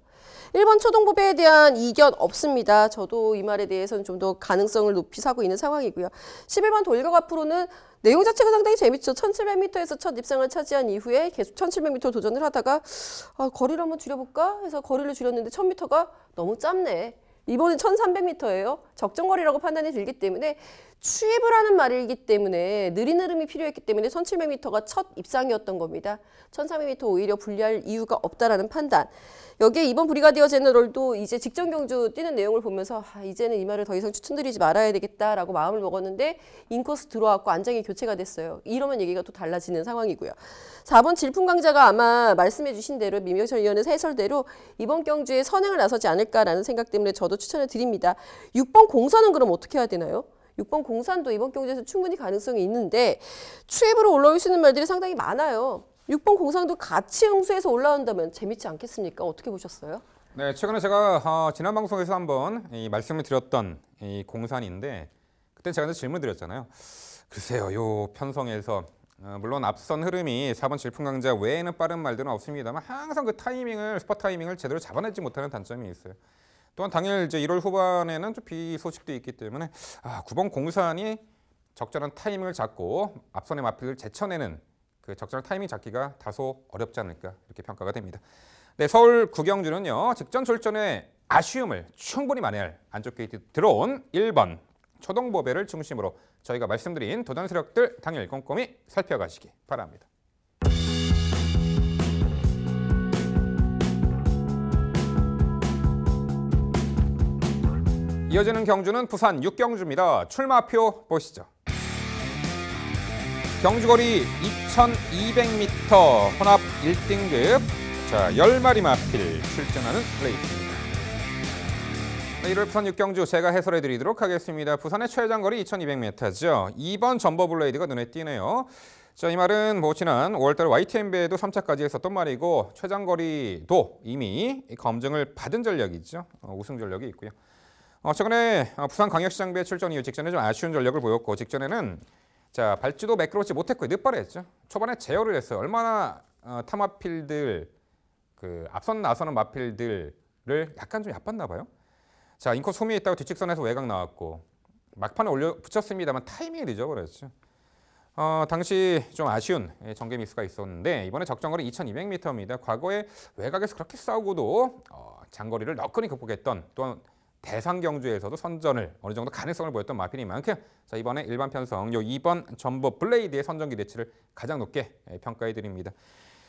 1번 초동보배에 대한 이견 없습니다. 저도 이 말에 대해서는 좀 더 가능성을 높이 사고 있는 상황이고요. 11번 돌격 앞으로는 내용 자체가 상당히 재밌죠. 1700m에서 첫 입상을 차지한 이후에 계속 1700m 도전을 하다가 거리를 한번 줄여볼까 해서 거리를 줄였는데 1000m가 너무 짧네. 이번엔 1300m예요. 적정거리라고 판단이 들기 때문에 추입을 하는 말이기 때문에 느린 흐름이 필요했기 때문에 1700m가 첫 입상이었던 겁니다. 1300m 오히려 불리할 이유가 없다라는 판단. 여기에 이번 브리가디어 제너럴도 이제 직전 경주 뛰는 내용을 보면서 이제는 이 말을 더 이상 추천드리지 말아야 되겠다라고 마음을 먹었는데 인코스 들어왔고 안장이 교체가 됐어요. 이러면 얘기가 또 달라지는 상황이고요. 4번 질풍강자가 아마 말씀해 주신 대로 민병철 의원의 해설대로 이번 경주에 선행을 나서지 않을까라는 생각 때문에 저도 추천을 드립니다. 6번 공산은 그럼 어떻게 해야 되나요? 6번 공산도 이번 경주에서 충분히 가능성이 있는데 추입으로 올라올 수 있는 말들이 상당히 많아요. 6번 공산도 같이 응수해서 올라온다면 재밌지 않겠습니까? 어떻게 보셨어요? 네, 최근에 제가 지난 방송에서 한번 말씀을 드렸던 이 공산인데 그때 제가 질문 드렸잖아요. 글쎄요, 요 편성에서 물론 앞선 흐름이 4번 질풍강자 외에는 빠른 말들은 없습니다만 항상 그 스팟 타이밍을 제대로 잡아내지 못하는 단점이 있어요. 또한 당일 이제 1월 후반에는 좀 비 소식도 있기 때문에 9번 공산이 적절한 타이밍을 잡고 앞선의 마필을 제쳐내는 그 적절한 타이밍 잡기가 다소 어렵지 않을까 이렇게 평가가 됩니다. 네, 서울 구경주는요. 직전 출전에 아쉬움을 충분히 만회할 안쪽 게이트 들어온 1번 초동보배를 중심으로 저희가 말씀드린 도전 세력들 당일 꼼꼼히 살펴가시기 바랍니다. 이어지는 경주는 부산 6경주입니다. 출마표 보시죠. 경주거리 2200m 혼합 1등급 자 10마리 마필 출전하는 레이스입니다. 네, 1월 부산 6경주 제가 해설해 드리도록 하겠습니다. 부산의 최장거리 2200m죠. 2번 점버블레이드가 눈에 띄네요. 자, 이 말은 지난 5월달 YTN배에도 3차까지 했었던 말이고 최장거리도 이미 검증을 받은 전력이죠. 우승 전력이 있고요. 최근에 부산광역시장배 출전 이후 직전에 좀 아쉬운 전력을 보였고 직전에는 자 발주도 매끄럽지 못했고 늦발했죠. 초반에 제어를 했어요. 얼마나 타마필들 그 앞선 나서는 마필들을 약간 좀 얕봤나 봐요. 자 인코스 홈에 있다가 뒷직선에서 외곽 나왔고 막판에 올려 붙였습니다만 타이밍이 늦어버렸죠. 당시 좀 아쉬운 전개 미스가 있었는데 이번에 적정거리 2200m입니다. 과거에 외곽에서 그렇게 싸우고도 장거리를 너끈히 극복했던 또한 대상 경주에서도 선전을 어느 정도 가능성을 보였던 마필이만큼 자 이번에 일반 편성 요 2번 점버 블레이드의 선전 기대치를 가장 높게 평가해 드립니다.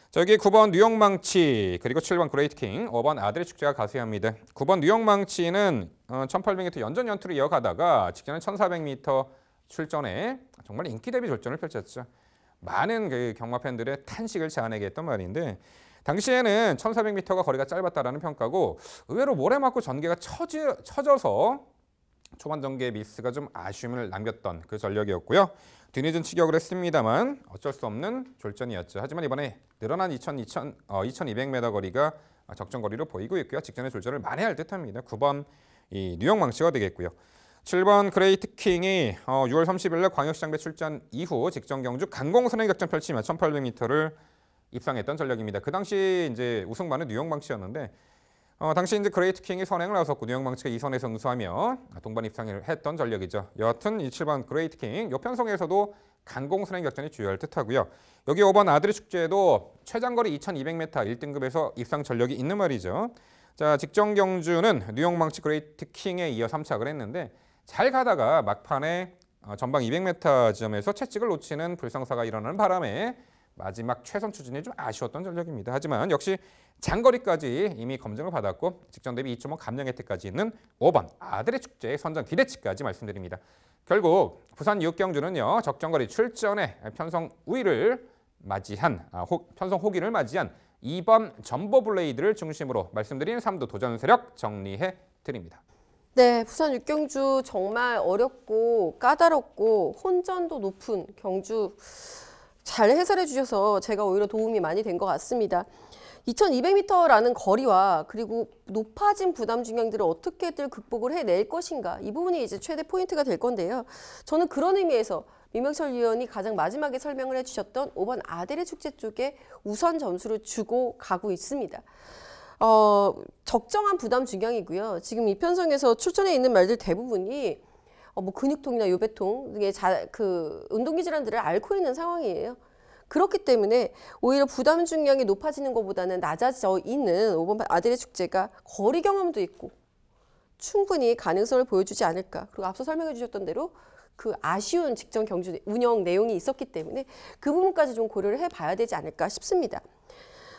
자 여기 9번 뉴욕망치 그리고 7번 그레이트킹 5번 아들의 축제가 가세합니다. 9번 뉴욕망치는 1800m 연전 연투를 이어가다가 직전에 1400m 출전에 정말 인기 대비 졸전을 펼쳤죠. 많은 그 경마 팬들의 탄식을 자아내게 했던 말인데 당시에는 1400m가 거리가 짧았다라는 평가고 의외로 모래 맞고 전개가 처져서 초반 전개 미스가 좀 아쉬움을 남겼던 그 전력이었고요. 뒤늦은 추격을 했습니다만 어쩔 수 없는 졸전이었죠. 하지만 이번에 늘어난 2200m 거리가 적정 거리로 보이고 있고요. 직전의 졸전을 만회할 듯합니다. 9번 이 뉴욕망치가 되겠고요. 7번 그레이트킹이 6월 30일 날 광역시장배 출전 이후 직전 경주 강공선행 격전 펼치며 1800m를 입상했던 전력입니다. 그 당시 이제 우승마는 뉴욕망치였는데 당시 이제 그레이트킹이 선행을 나섰고 뉴욕망치가 2선에 승수하며 동반 입상을 했던 전력이죠. 여하튼 이 7번 그레이트킹 요 편성에서도 강공선행 격전이 주요할 듯하고요. 여기 5번 아들의 축제에도 최장거리 2200m 1등급에서 입상 전력이 있는 말이죠. 자 직전 경주는 뉴욕망치 그레이트킹에 이어 3착을 했는데 잘 가다가 막판에 전방 200m 지점에서 채찍을 놓치는 불상사가 일어나는 바람에 마지막 최선 추진이 좀 아쉬웠던 전력입니다. 하지만 역시 장거리까지 이미 검증을 받았고 직전 대비 2.5 감량 혜택까지 있는 5번 아들의 축제의 선전 기대치까지 말씀드립니다. 결국 부산 6경주는요. 적정거리 출전에 편성 우위를 맞이한 편성 호기를 맞이한 2번 점버블레이드를 중심으로 말씀드린 3두 도전 세력 정리해 드립니다. 네, 부산 6경주 정말 어렵고 까다롭고 혼전도 높은 경주 잘 해설해 주셔서 제가 오히려 도움이 많이 된 것 같습니다. 2200m라는 거리와 그리고 높아진 부담 중량들을 어떻게들 극복을 해낼 것인가 이 부분이 이제 최대 포인트가 될 건데요. 저는 그런 의미에서 민병철 위원이 가장 마지막에 설명을 해주셨던 5번 아델의 축제 쪽에 우선 점수를 주고 가고 있습니다. 적정한 부담 중량이고요. 지금 이 편성에서 출전해 있는 말들 대부분이 뭐 근육통이나 요배통 등의 운동기 질환들을 앓고 있는 상황이에요. 그렇기 때문에 오히려 부담 중량이 높아지는 것보다는 낮아져 있는 5번 아들의 축제가 거리 경험도 있고 충분히 가능성을 보여주지 않을까. 그리고 앞서 설명해 주셨던 대로 그 아쉬운 직전 경주 운영 내용이 있었기 때문에 그 부분까지 좀 고려를 해봐야 되지 않을까 싶습니다.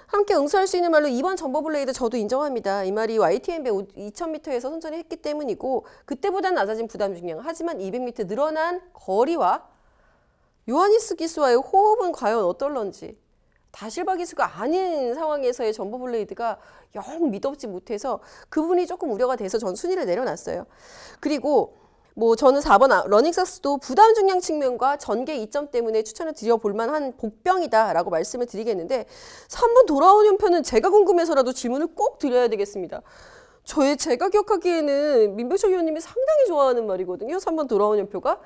함께 응수할 수 있는 말로 2번 점버블레이드 저도 인정합니다. 이 말이 YTN배 2000m에서 선전을 했기 때문이고 그때보다는 낮아진 부담 중량. 하지만 200m 늘어난 거리와 요하니스 기수와의 호흡은 과연 어떨런지. 다실바 기수가 아닌 상황에서의 점버블레이드가 영 믿업지 못해서 그 부분이 조금 우려가 돼서 전 순위를 내려놨어요. 그리고 뭐 저는 4번 러닝삭스도 부담 중량 측면과 전개 이점 때문에 추천을 드려볼 만한 복병이다라고 말씀을 드리겠는데 3번 돌아오는 편은 제가 궁금해서라도 질문을 꼭 드려야 되겠습니다. 제가 기억하기에는 민병철 위원님이 상당히 좋아하는 말이거든요. 3번 돌아오는 표가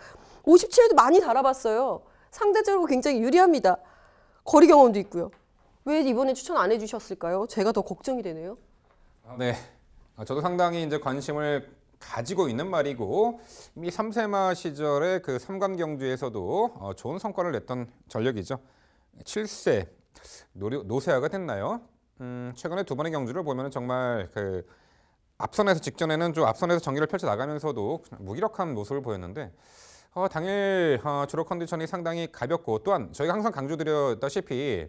57에도 많이 달아봤어요. 상대적으로 굉장히 유리합니다. 거리 경험도 있고요. 왜 이번에 추천 안 해주셨을까요? 제가 더 걱정이 되네요. 네, 저도 상당히 이제 관심을 가지고 있는 말이고 이미 3세마 시절에 그 3관 경주에서도 좋은 성과를 냈던 전력이죠. 7세 노세아가 됐나요? 최근에 두 번의 경주를 보면 정말 그 앞선에서 직전에는 좀 앞선에서 전기를 펼쳐 나가면서도 무기력한 모습을 보였는데 당일 주로 컨디션이 상당히 가볍고 또한 저희가 항상 강조드렸다시피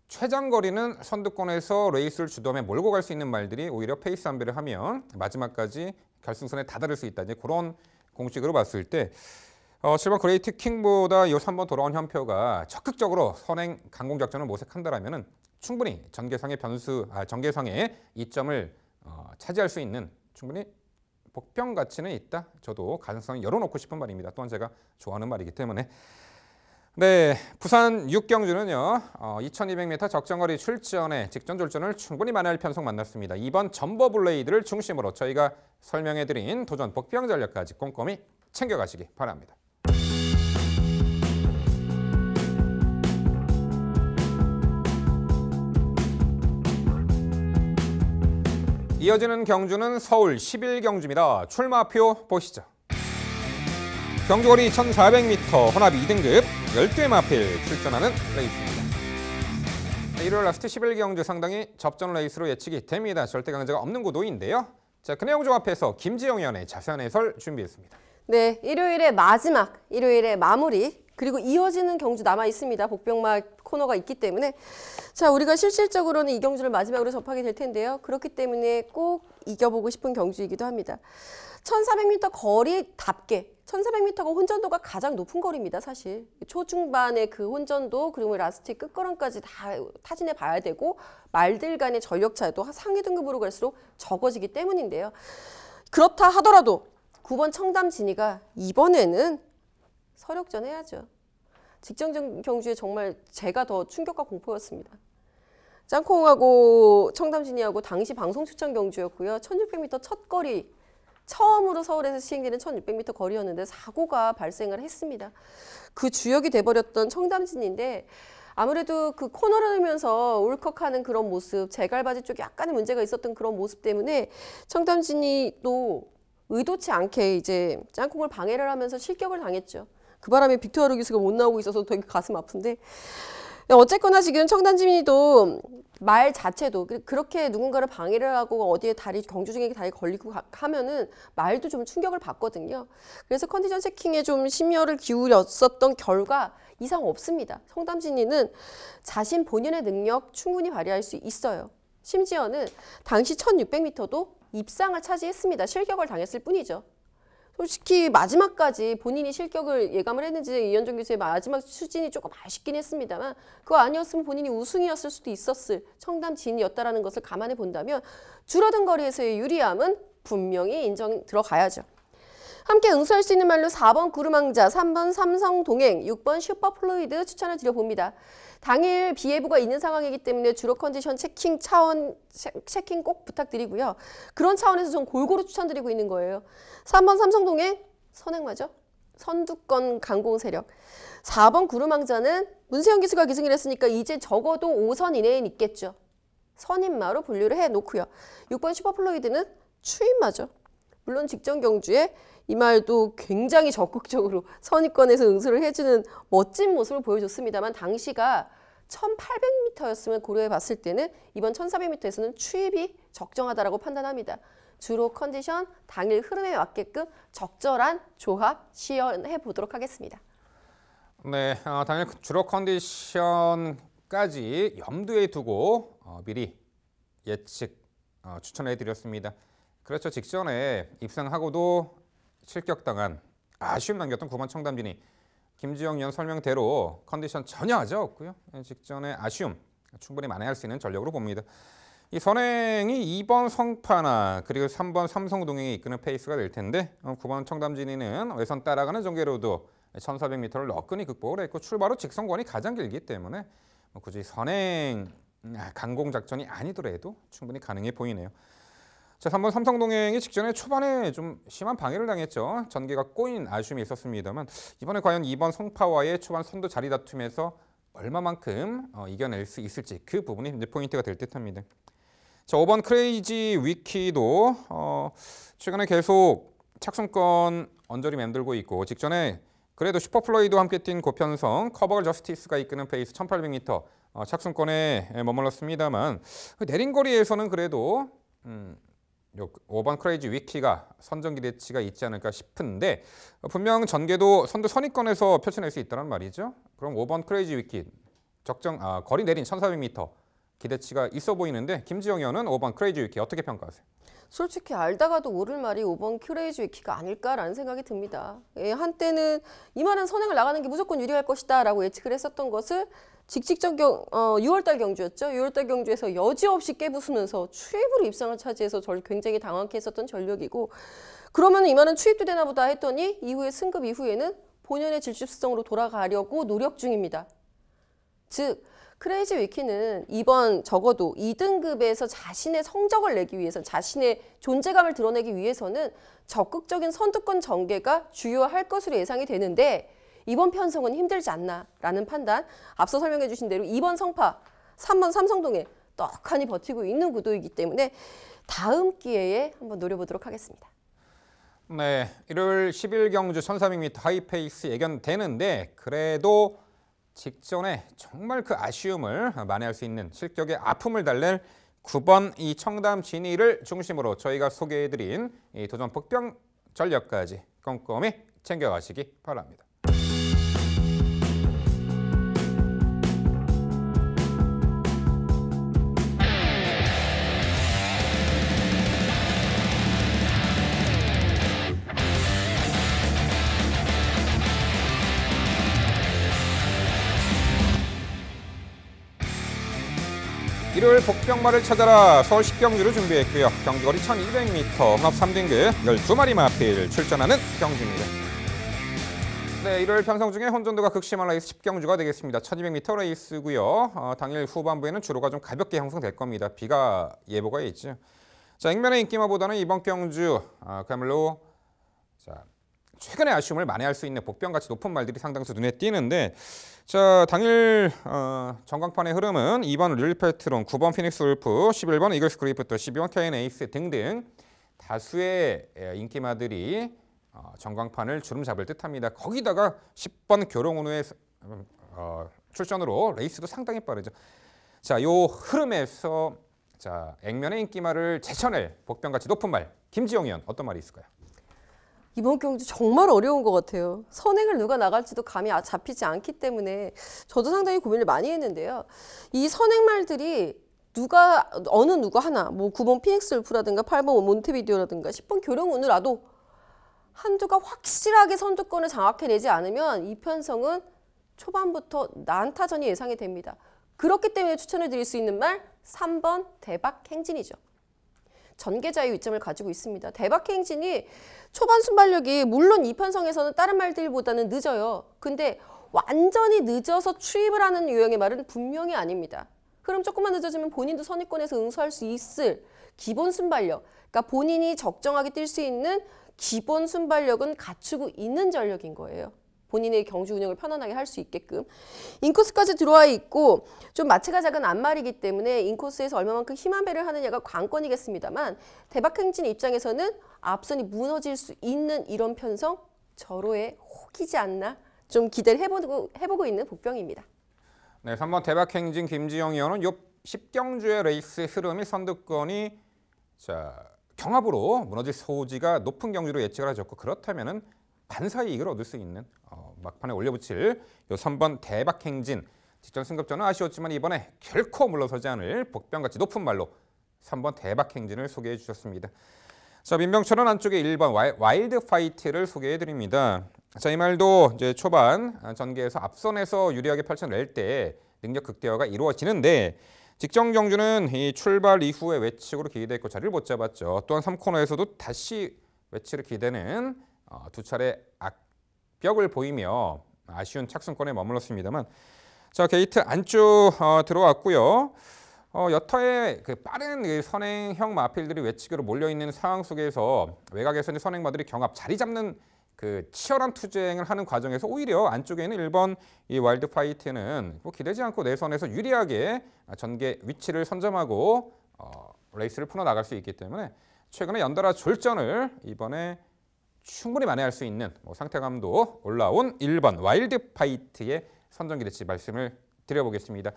최장거리는 선두권에서 레이스를 주도하며 몰고 갈 수 있는 말들이 오히려 페이스 안배를 하면 마지막까지 결승선에 다다를 수 있다. 이제 그런 공식으로 봤을 때 7번 그레이트 킹보다 이 3번 돌아온 현표가 적극적으로 선행 강공 작전을 모색한다라면은 충분히 전개상의 이점을 차지할 수 있는 충분히 복병 가치는 있다. 저도 가능성을 열어놓고 싶은 말입니다. 또한 제가 좋아하는 말이기 때문에. 네, 부산 6경주는요. 2200m 적정거리 출전에 직전 졸전을 충분히 만회할 편성 만났습니다. 이번 점버블레이드를 중심으로 저희가 설명해드린 도전 복병 전략까지 꼼꼼히 챙겨가시기 바랍니다. 이어지는 경주는 서울 11경주입니다. 출마표 보시죠. 경주거리 1400m 혼합 2등급 12회 마필 출전하는 레이스입니다. 일요일 라스트 11경주 상당히 접전 레이스로 예측이 됩니다. 절대 강자가 없는 구도인데요. 자, 그 내용 종합해서 김지영 위원의 자세한 해설 준비했습니다. 네, 일요일의 마지막, 일요일의 마무리, 그리고 이어지는 경주 남아 있습니다. 복병마 코너가 있기 때문에. 자, 우리가 실질적으로는 이 경주를 마지막으로 접하게 될 텐데요. 그렇기 때문에 꼭 이겨보고 싶은 경주이기도 합니다. 1400m 거리답게 1400m가 혼전도가 가장 높은 거리입니다. 사실 초중반의 그 혼전도 그리고 라스트 끝걸음까지 다 타진해 봐야 되고 말들 간의 전력 차도 상위 등급으로 갈수록 적어지기 때문인데요. 그렇다 하더라도 9번 청담 진이가 이번에는 서력전 해야죠. 직전 경주에 정말 제가 더 충격과 공포였습니다. 짱콩하고 청담진이하고 당시 방송 추천 경주였고요. 1600m 첫 거리, 처음으로 서울에서 시행되는 1600m 거리였는데 사고가 발생을 했습니다. 그 주역이 돼버렸던 청담진인데 아무래도 그 코너를 돌면서 울컥하는 그런 모습, 제갈바지 쪽에 약간의 문제가 있었던 그런 모습 때문에 청담진이 또 의도치 않게 이제 짱콩을 방해를 하면서 실격을 당했죠. 그 바람에 빅토르 기수가 못 나오고 있어서 되게 가슴 아픈데 어쨌거나 지금 청담진이도 말 자체도 그렇게 누군가를 방해를 하고 어디에 경주 중에 다리 걸리고 하면은 말도 좀 충격을 받거든요. 그래서 컨디션 체킹에 좀 심혈을 기울였었던 결과 이상 없습니다. 청담진이는 자신 본연의 능력 충분히 발휘할 수 있어요. 심지어는 당시 1600m도 입상을 차지했습니다. 실격을 당했을 뿐이죠. 솔직히 마지막까지 본인이 실격을 예감을 했는지 이현정 교수의 마지막 추진이 조금 아쉽긴 했습니다만 그거 아니었으면 본인이 우승이었을 수도 있었을 청담진이었다라는 것을 감안해 본다면 줄어든 거리에서의 유리함은 분명히 인정 들어가야죠. 함께 응수할 수 있는 말로 4번 구르망자, 3번 삼성동행, 6번 슈퍼플루이드 추천을 드려봅니다. 당일 비 예보가 있는 상황이기 때문에 주로 컨디션 체킹 꼭 부탁드리고요. 그런 차원에서 전 골고루 추천드리고 있는 거예요. 3번 삼성동행 선행마죠. 선두권 강공 세력. 4번 구르망자는 문세영 기수가 기승을 했으니까 이제 적어도 5선 이내엔 있겠죠. 선임마로 분류를 해놓고요. 6번 슈퍼플루이드는 추임마죠. 물론 직전 경주에 이 말도 굉장히 적극적으로 선입권에서 응수를 해주는 멋진 모습을 보여줬습니다만 당시가 1800m였으면 고려해 봤을 때는 이번 1400m에서는 추입이 적정하다라고 판단합니다. 주로 컨디션 당일 흐름에 맞게끔 적절한 조합 시연해 보도록 하겠습니다. 네, 당일 주로 컨디션까지 염두에 두고 미리 예측 추천해 드렸습니다. 그렇죠. 직전에 입상하고도 실격당한 아쉬움 남겼던 9번 청담진이 김지영 위원 설명대로 컨디션 전혀 하자 없고요. 직전에 아쉬움 충분히 만회할 수 있는 전력으로 봅니다. 이 선행이 2번 성파나 그리고 3번 삼성동행이 이끄는 페이스가 될 텐데 9번 청담진이는 외선 따라가는 전개로도 1400m를 너끈히 극복을 했고 출발 후 직선권이 가장 길기 때문에 굳이 선행 강공 작전이 아니더라도 충분히 가능해 보이네요. 자, 3번 삼성동행이 직전에 초반에 좀 심한 방해를 당했죠. 전개가 꼬인 아쉬움이 있었습니다만 이번에 과연 2번 성파와의 초반 선두 자리 다툼에서 얼마만큼 이겨낼 수 있을지 그 부분이 이제 포인트가 될 듯합니다. 자, 5번 크레이지 위키도 최근에 계속 착순권 언저리 맴돌고 있고 직전에 그래도 슈퍼플로이드와 함께 뛴 고편성 커버걸 저스티스가 이끄는 페이스 1800m 착순권에 머물렀습니다만 내린 거리에서는 그래도 5번 크레이지 위키가 선전 기대치가 있지 않을까 싶은데 분명 전개도 선두 선위권에서 펼쳐낼 수 있다는 말이죠. 그럼 5번 크레이지 위키 거리 내린 1400m 기대치가 있어 보이는데 김지영 의원은 5번 크레이지 위키 어떻게 평가하세요? 솔직히 알다가도 모를 말이 5번 크레이지 위키가 아닐까라는 생각이 듭니다. 한때는 이만한 선행을 나가는 게 무조건 유리할 것이다 라고 예측을 했었던 것을 직직전 6월달 경주였죠. 6월달 경주에서 여지없이 깨부수면서 추입으로 입상을 차지해서 저를 굉장히 당황케 했었던 전력이고 그러면 이만한 추입도 되나 보다 했더니 이후에 승급 이후에는 본연의 질주성으로 돌아가려고 노력 중입니다. 즉 크레이지 위키는 이번 적어도 2등급에서 자신의 성적을 내기 위해서 자신의 존재감을 드러내기 위해서는 적극적인 선두권 전개가 주요할 것으로 예상이 되는데 이번 편성은 힘들지 않나라는 판단, 앞서 설명해 주신 대로 2번 성파, 3번 삼성동에 떡하니 버티고 있는 구도이기 때문에 다음 기회에 한번 노려보도록 하겠습니다. 네, 일요일 10일 경주 1300m 하이페이스 예견되는데 그래도 직전에 정말 그 아쉬움을 만회할 수 있는 실격의 아픔을 달랠 9번 이 청담 진이를 중심으로 저희가 소개해드린 이 도전 복병 전력까지 꼼꼼히 챙겨가시기 바랍니다. 일요일 복병마를 찾아라 서울 10경주를 준비했고요. 경주거리 1200m 혼합 3등급 12마리 마필 출전하는 경주입니다. 네, 일요일 편성 중에 혼전도가 극심한 레이스 10경주가 되겠습니다. 1200m 레이스고요. 당일 후반부에는 주로가 좀 가볍게 형성될 겁니다. 비가 예보가 있죠. 자, 액면의 인기마보다는 이번 경주 그야말로 최근의 아쉬움을 만회할 수 있는 복병같이 높은 말들이 상당수 눈에 띄는데 자, 당일 전광판의 흐름은 2번 릴패트론, 9번 피닉스 울프, 11번 이글스 그리프트, 12번 KN 에이스 등등 다수의 인기마들이 전광판을 주름 잡을 듯합니다. 거기다가 10번 교롱운우의 출전으로 레이스도 상당히 빠르죠. 자, 요 흐름에서 액면의 인기마를 제쳐낼 복병같이 높은 말 김지영 의원 어떤 말이 있을까요? 이번 경주 정말 어려운 것 같아요. 선행을 누가 나갈지도 감이 잡히지 않기 때문에 저도 상당히 고민을 많이 했는데요. 이 선행말들이 어느 누가 하나, 뭐 9번 피닉스 울프라든가 8번 몬테비디오라든가 10번 교령운우라도 한두가 확실하게 선두권을 장악해내지 않으면 이 편성은 초반부터 난타전이 예상이 됩니다. 그렇기 때문에 추천을 드릴 수 있는 말 3번 대박 행진이죠. 전개자유 이점을 가지고 있습니다. 대박 행진이 초반 순발력이 물론 이 편성에서는 다른 말들보다는 늦어요. 근데 완전히 늦어서 추입을 하는 유형의 말은 분명히 아닙니다. 그럼 조금만 늦어지면 본인도 선입권에서 응수할 수 있을 기본 순발력, 그러니까 본인이 적정하게 뛸 수 있는 기본 순발력은 갖추고 있는 전력인 거예요. 본인의 경주 운영을 편안하게 할 수 있게끔. 인코스까지 들어와 있고 좀 마체가 작은 앞말이기 때문에 인코스에서 얼마만큼 힘한 배를 하느냐가 관건이겠습니다만 대박행진 입장에서는 앞선이 무너질 수 있는 이런 편성 절호에 혹이지 않나 좀 기대를 해보고 있는 복병입니다. 네, 3번 대박행진 김지영 의원은 요 10경주의 레이스 흐름이 선두권이 경합으로 무너질 소지가 높은 경주로 예측을 하셨고 그렇다면은 반사의 이익을 얻을 수 있는 막판에 올려붙일 요 3번 대박행진 직전 승급전은 아쉬웠지만 이번에 결코 물러서지 않을 복병같이 높은 말로 3번 대박행진을 소개해 주셨습니다. 자, 민병철은 안쪽에 1번 와일드 파이트를 소개해 드립니다. 자, 이 말도 이제 초반 전개에서 앞선에서 유리하게 펼쳐낼 때 능력 극대화가 이루어지는데 직전 경주는 이 출발 이후에 외측으로 기대했고 자리를 못 잡았죠. 또한 3코너에서도 다시 외측을 기대는 두 차례 악벽을 보이며 아쉬운 착순권에 머물렀습니다만 자, 게이트 안쪽 들어왔고요. 여타의 그 빠른 그 선행형 마필들이 외측으로 몰려있는 상황 속에서 외곽에서는 선행마들이 경합 자리 잡는 그 치열한 투쟁을 하는 과정에서 오히려 안쪽에 있는 1번 이 와일드 파이트는 뭐 기대지 않고 내선에서 유리하게 전개 위치를 선점하고 레이스를 풀어나갈 수 있기 때문에 최근에 연달아 졸전을 이번에 충분히 만회할 수 있는 상태감도 올라온 1번 와일드 파이트의 선정 기대치 말씀을 드려보겠습니다.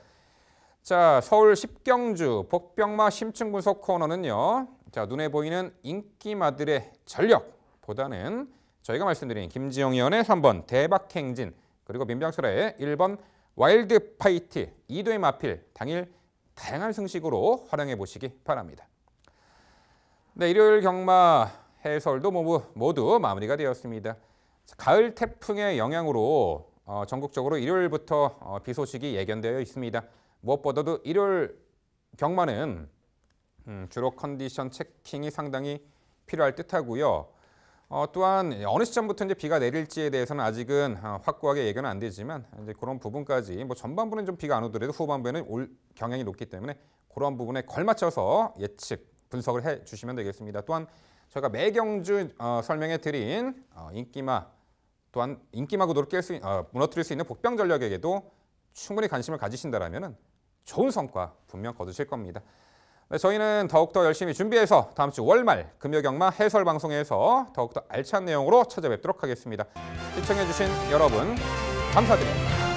자, 서울 10경주 복병마 심층 분석 코너는요. 자, 눈에 보이는 인기마들의 전력보다는 저희가 말씀드린 김지영 의원의 3번 대박행진 그리고 민병철의 1번 와일드 파이트 2도의 마필 당일 다양한 승식으로 활용해 보시기 바랍니다. 네, 일요일 경마 해설도 모두 마무리가 되었습니다. 가을 태풍의 영향으로 전국적으로 일요일부터 비 소식이 예견되어 있습니다. 무엇보다도 일요일 경마는 주로 컨디션 체킹이 상당히 필요할 듯하고요. 또한 어느 시점부터 이제 비가 내릴지에 대해서는 아직은 확고하게 예견은 안 되지만 이제 그런 부분까지 전반부는 좀 비가 안 오더라도 후반부에는 올 경향이 높기 때문에 그런 부분에 걸맞춰서 예측 분석을 해 주시면 되겠습니다. 또한 저희가 매경주 설명해 드린 인기마 또한 인기마 구도를 무너뜨릴 수 있는 복병 전력에게도 충분히 관심을 가지신다라면은 좋은 성과 분명 거두실 겁니다. 네, 저희는 더욱더 열심히 준비해서 다음 주 월말 금요경마 해설 방송에서 더욱더 알찬 내용으로 찾아뵙도록 하겠습니다. 시청해 주신 여러분 감사드립니다.